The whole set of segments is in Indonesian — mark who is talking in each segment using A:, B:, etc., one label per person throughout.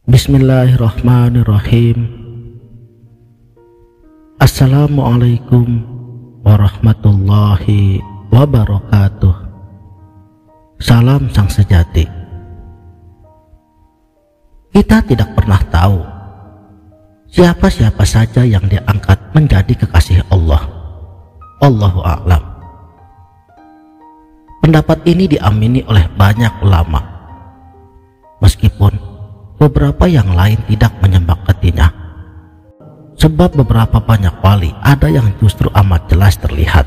A: Bismillahirrahmanirrahim. Assalamualaikum warahmatullahi wabarakatuh. Salam sang sejati. Kita tidak pernah tahu siapa-siapa saja yang diangkat menjadi kekasih Allah. Allahu a'lam. Pendapat ini diamini oleh banyak ulama, meskipun beberapa yang lain tidak menyepakatinya. Sebab beberapa banyak wali ada yang justru amat jelas terlihat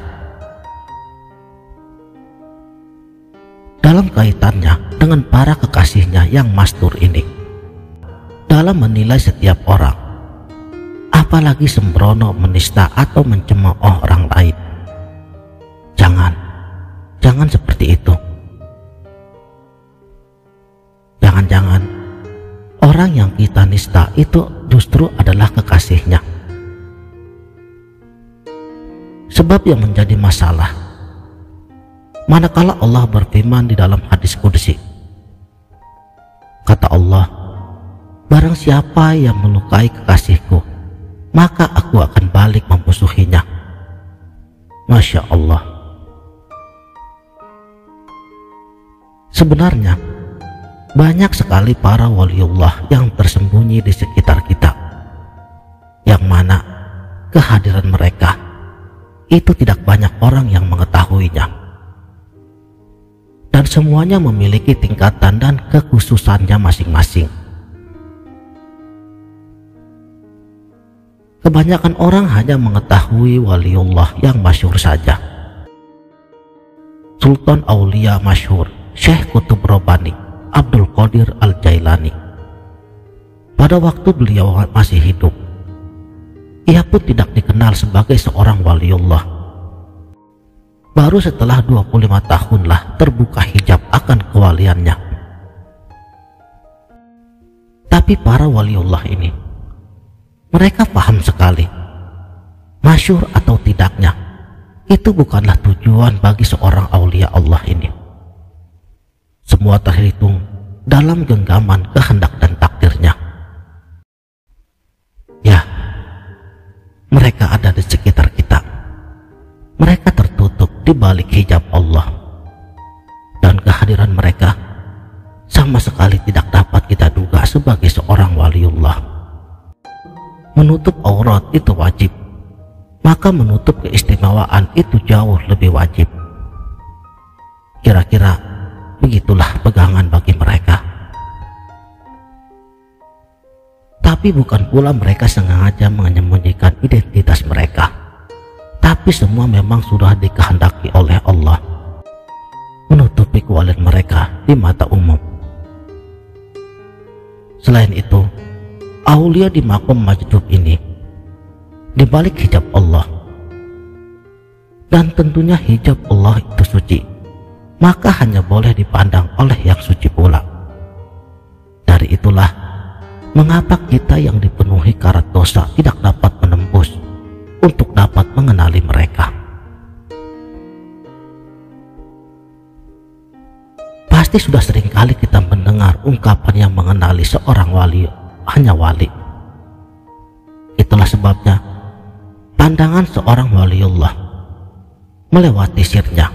A: dalam kaitannya dengan para kekasihnya yang mastur ini, dalam menilai setiap orang, apalagi sembrono, menista atau mencemooh orang lain. Jangan seperti itu. Jangan-jangan orang yang kita nista itu justru adalah kekasihnya. Sebab yang menjadi masalah, manakala Allah berfirman di dalam hadis qudsi, kata Allah, barang siapa yang melukai kekasihku, maka aku akan balik memusuhinya. Masya Allah. Sebenarnya banyak sekali para waliullah yang tersembunyi di sekitar kita, yang mana kehadiran mereka itu tidak banyak orang yang mengetahuinya, dan semuanya memiliki tingkatan dan kekhususannya masing-masing. Kebanyakan orang hanya mengetahui waliullah yang masyhur saja. Sultan Aulia masyhur Syekh Qutb Rabbani Abdul Qadir Al-Jailani. Pada waktu beliau masih hidup, ia pun tidak dikenal sebagai seorang waliullah. Baru setelah 25 tahunlah terbuka hijab akan kewaliannya. Tapi para waliullah ini, mereka paham sekali, masyhur atau tidaknya, itu bukanlah tujuan bagi seorang aulia Allah ini. Semua terhitung dalam genggaman kehendak dan takdirnya. Ya, mereka ada di sekitar kita. Mereka tertutup di balik hijab Allah, dan kehadiran mereka sama sekali tidak dapat kita duga sebagai seorang waliullah. Menutup aurat itu wajib, maka menutup keistimewaan itu jauh lebih wajib. Kira-kira begitulah pegangan bagi mereka. Tapi bukan pula mereka sengaja menyembunyikan identitas mereka, tapi semua memang sudah dikehendaki oleh Allah, menutupi kewalian mereka di mata umum. Selain itu, aulia di makom majdub ini di balik hijab Allah, dan tentunya hijab Allah itu suci, maka hanya boleh dipandang oleh yang suci pula. Dari itulah mengapa kita yang dipenuhi karat dosa tidak dapat menembus untuk dapat mengenali mereka. Pasti sudah seringkali kita mendengar ungkapan yang mengenali seorang wali hanya wali. Itulah sebabnya pandangan seorang waliullah melewati sirnya,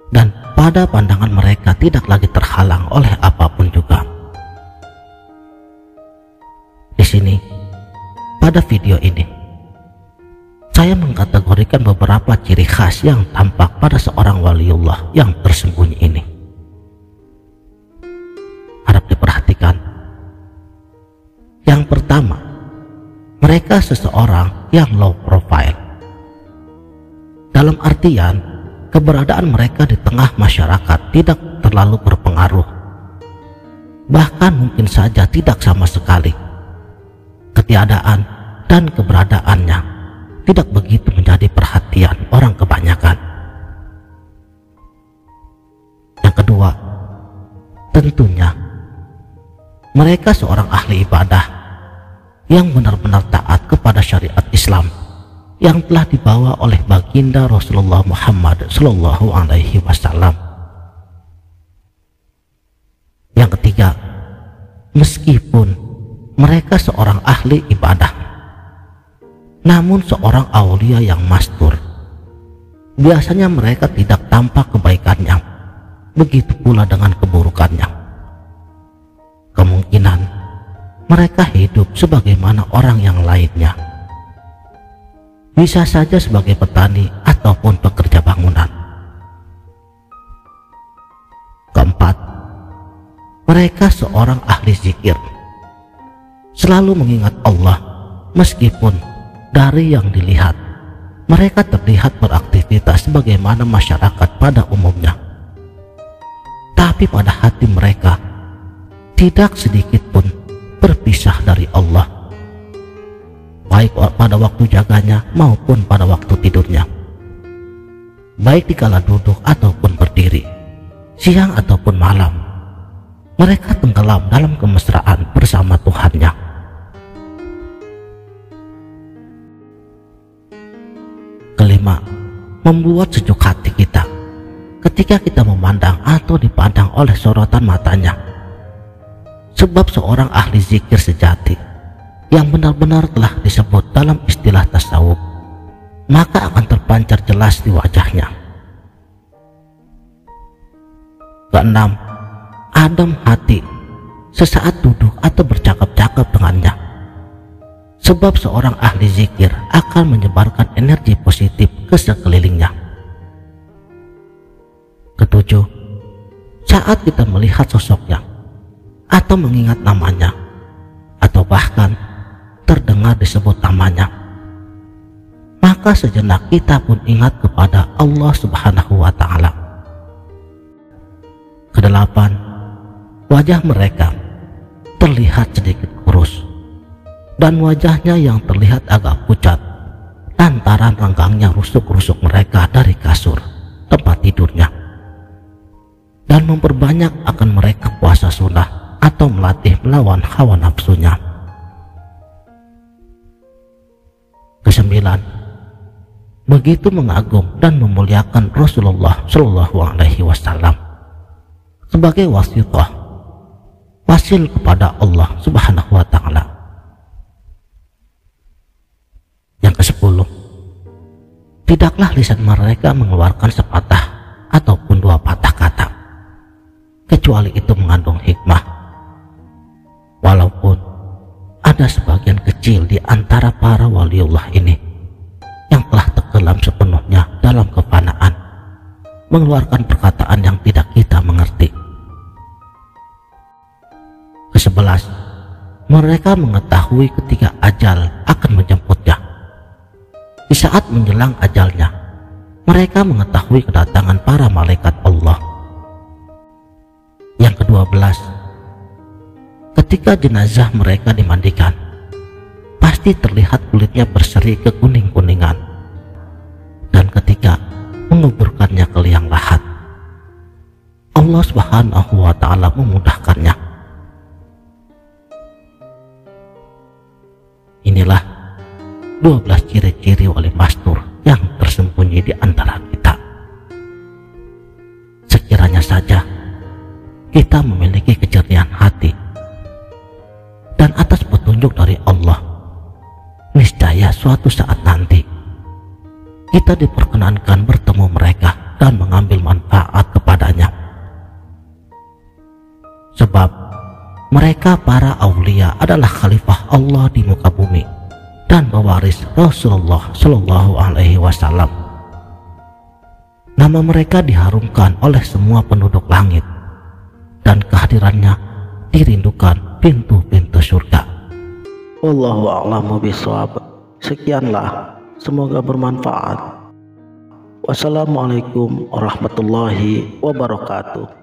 A: dan pada pandangan mereka tidak lagi terhalang oleh apapun juga. Di sini, pada video ini, saya mengkategorikan beberapa ciri khas yang tampak pada seorang waliullah yang tersembunyi ini. Harap diperhatikan. Yang pertama, mereka seseorang yang low profile. Dalam artian, keberadaan mereka di tengah masyarakat tidak terlalu berpengaruh, bahkan mungkin saja tidak sama sekali. Ketiadaan dan keberadaannya tidak begitu menjadi perhatian orang kebanyakan. Yang kedua, tentunya mereka seorang ahli ibadah yang benar-benar taat kepada syariat Islam yang telah dibawa oleh baginda Rasulullah Muhammad Sallallahu Alaihi Wasallam. Yang ketiga, meski Meskipun mereka seorang ahli ibadah, namun seorang aulia yang mastur, biasanya mereka tidak tampak kebaikannya, begitu pula dengan keburukannya. Kemungkinan mereka hidup sebagaimana orang yang lainnya, bisa saja sebagai petani ataupun pekerja bangunan. Keempat, mereka seorang ahli zikir, selalu mengingat Allah meskipun dari yang dilihat mereka terlihat beraktivitas sebagaimana masyarakat pada umumnya, tapi pada hati mereka tidak sedikit pun berpisah dari Allah, baik pada waktu jaganya maupun pada waktu tidurnya, baik dikala duduk ataupun berdiri, siang ataupun malam. Mereka tenggelam dalam kemesraan bersama Tuhannya. Kelima, membuat sejuk hati kita ketika kita memandang atau dipandang oleh sorotan matanya. Sebab seorang ahli zikir sejati yang benar-benar telah disebut dalam istilah tasawuf, maka akan terpancar jelas di wajahnya. Keenam, adem hati sesaat duduk atau bercakap-cakap dengannya. Sebab seorang ahli zikir akan menyebarkan energi positif ke sekelilingnya. Ketujuh, saat kita melihat sosoknya atau mengingat namanya, atau bahkan terdengar disebut namanya, maka sejenak kita pun ingat kepada Allah Subhanahu wa Ta'ala. Kedelapan, wajah mereka terlihat sedikit kurus, dan wajahnya yang terlihat agak pucat lantaran renggangnya rusuk-rusuk mereka dari kasur tempat tidurnya, dan memperbanyak akan mereka puasa sunnah atau melatih melawan hawa nafsunya. Kesembilan, begitu mengagum dan memuliakan Rasulullah Shallallahu Alaihi Wasallam sebagai wasil kepada Allah Subhanahu wa Ta'ala. Yang ke-10, tidaklah lisan mereka mengeluarkan sepatah ataupun dua patah kata, kecuali itu mengandung hikmah. Walaupun ada sebagian kecil di antara para waliullah ini yang telah tenggelam sepenuhnya dalam kefanaan, mengeluarkan perkataan yang tidak kita mengerti. Ke-11, mereka mengetahui ketika ajal akan menjemputnya. Di saat menjelang ajalnya, mereka mengetahui kedatangan para malaikat Allah. Yang ke-12, ketika jenazah mereka dimandikan, pasti terlihat kulitnya berseri kekuning-kuningan, dan ketika menguburkannya ke liang lahat, Allah Subhanahu wa Ta'ala memudahkannya. Inilah 12 ciri-ciri wali mastur yang tersembunyi di antara kita. Sekiranya saja kita memiliki kejernihan hati dan atas petunjuk dari Allah, niscaya suatu saat nanti kita diperkenankan bertemu mereka dan mengambil manfaat kepadanya. Sebab mereka para aulia adalah khalifah Allah di muka bumi dan pewaris Rasulullah Shallallahu Alaihi Wasallam. Nama mereka diharumkan oleh semua penduduk langit, dan kehadirannya dirindukan pintu-pintu surga. Wallahu a'lamu bishawab. Sekianlah, semoga bermanfaat. Wassalamualaikum warahmatullahi wabarakatuh.